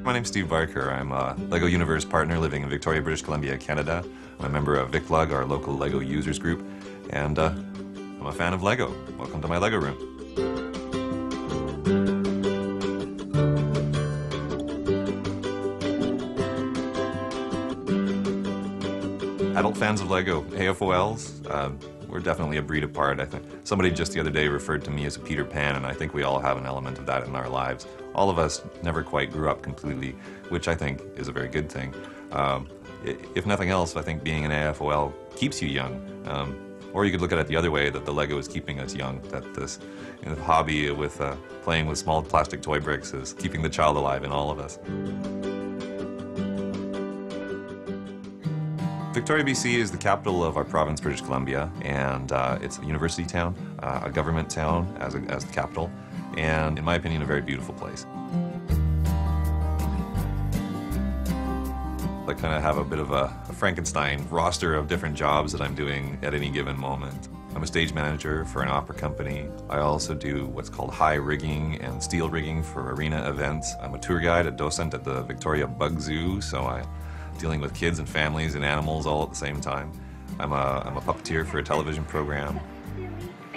My name's Steve Barker. I'm a LEGO Universe partner living in Victoria, British Columbia, Canada. I'm a member of VicLug, our local LEGO users group, and I'm a fan of LEGO. Welcome to my LEGO room. Adult fans of LEGO, AFOLs, we're definitely a breed apart. I think somebody just the other day referred to me as a Peter Pan, and I think we all have an element of that in our lives. All of us never quite grew up completely, which I think is a very good thing. If nothing else, I think being an AFOL keeps you young. Or you could look at it the other way, that the LEGO is keeping us young, that this hobby with playing with small plastic toy bricks is keeping the child alive in all of us. Victoria, BC is the capital of our province, British Columbia, and it's a university town, a government town as the capital, and in my opinion, a very beautiful place. I kind of have a bit of a Frankenstein roster of different jobs that I'm doing at any given moment. I'm a stage manager for an opera company. I also do what's called high rigging and steel rigging for arena events. I'm a tour guide, a docent at the Victoria Bug Zoo, so I'm dealing with kids and families and animals all at the same time. I'm a puppeteer for a television program.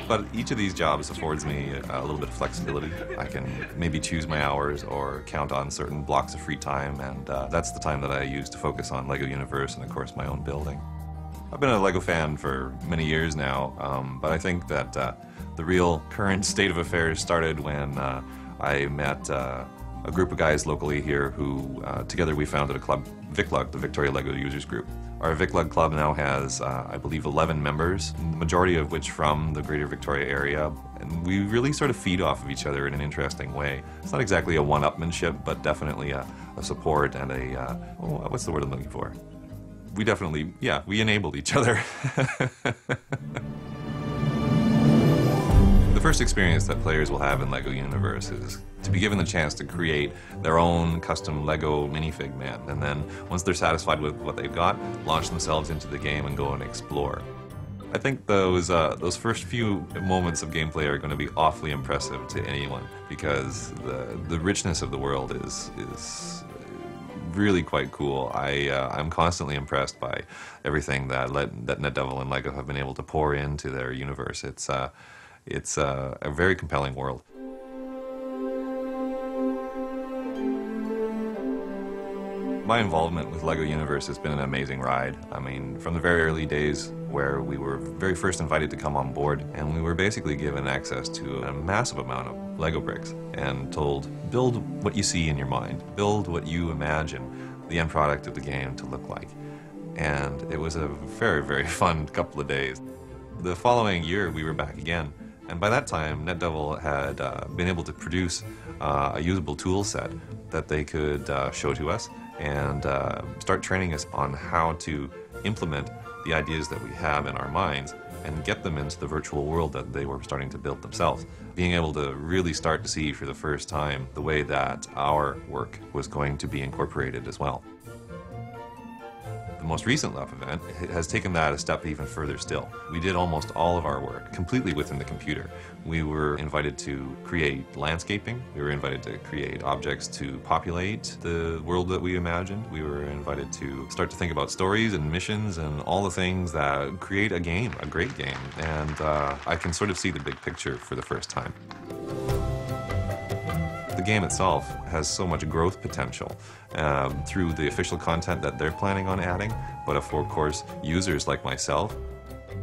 But each of these jobs affords me a little bit of flexibility. I can maybe choose my hours or count on certain blocks of free time, and that's the time that I use to focus on LEGO Universe and, of course, my own building. I've been a LEGO fan for many years now, but I think that the real current state of affairs started when I met a group of guys locally here who, together we founded a club, VicLug, the Victoria LEGO Users Group. Our VicLug club now has, I believe, 11 members, the majority of which from the greater Victoria area, and we really sort of feed off of each other in an interesting way. It's not exactly a one-upmanship, but definitely a support and what's the word I'm looking for? We definitely, yeah, we enabled each other. The first experience that players will have in LEGO Universe is to be given the chance to create their own custom LEGO minifig man, and then once they're satisfied with what they've got, launch themselves into the game and go and explore. I think those first few moments of gameplay are going to be awfully impressive to anyone, because the richness of the world is really quite cool. I'm constantly impressed by everything that NetDevil and LEGO have been able to pour into their universe. It's a very compelling world. My involvement with LEGO Universe has been an amazing ride. I mean, from the very early days where we were very first invited to come on board, and we were basically given access to a massive amount of LEGO bricks and told, build what you see in your mind, build what you imagine the end product of the game to look like. And it was a very, very fun couple of days. The following year, we were back again. And by that time, NetDevil had been able to produce a usable tool set that they could show to us and start training us on how to implement the ideas that we have in our minds and get them into the virtual world that they were starting to build themselves. Being able to really start to see for the first time the way that our work was going to be incorporated as well. The most recent LUP event has taken that a step even further still. We did almost all of our work completely within the computer. We were invited to create landscaping. We were invited to create objects to populate the world that we imagined. We were invited to start to think about stories and missions and all the things that create a game, a great game. And I can sort of see the big picture for the first time. The game itself has so much growth potential through the official content that they're planning on adding, but for, of course, users like myself.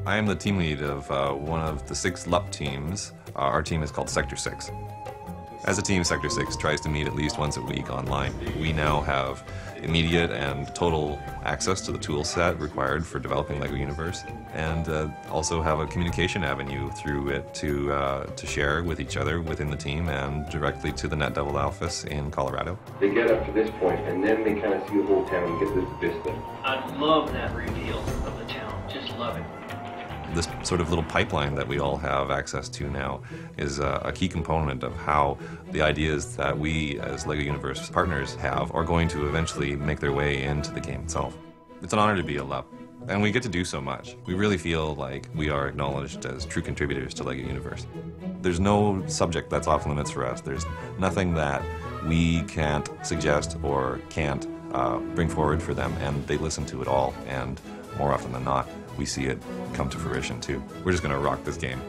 I am the team lead of one of the 6 LUP teams. Our team is called Sector 6. As a team, Sector 6 tries to meet at least once a week online. We now have immediate and total access to the tool set required for developing LEGO Universe, and also have a communication avenue through it to share with each other within the team and directly to the NetDevil office in Colorado. They get up to this point, and then they kind of see the whole town and get this vista. I love that reveal of the town. Just love it. This sort of little pipeline that we all have access to now is a key component of how the ideas that we as LEGO Universe partners have are going to eventually make their way into the game itself. It's an honor to be a LUP, and we get to do so much. We really feel like we are acknowledged as true contributors to LEGO Universe. There's no subject that's off limits for us. There's nothing that we can't suggest or can't bring forward for them, and they listen to it all, and more often than not, we see it come to fruition too. We're just gonna rock this game.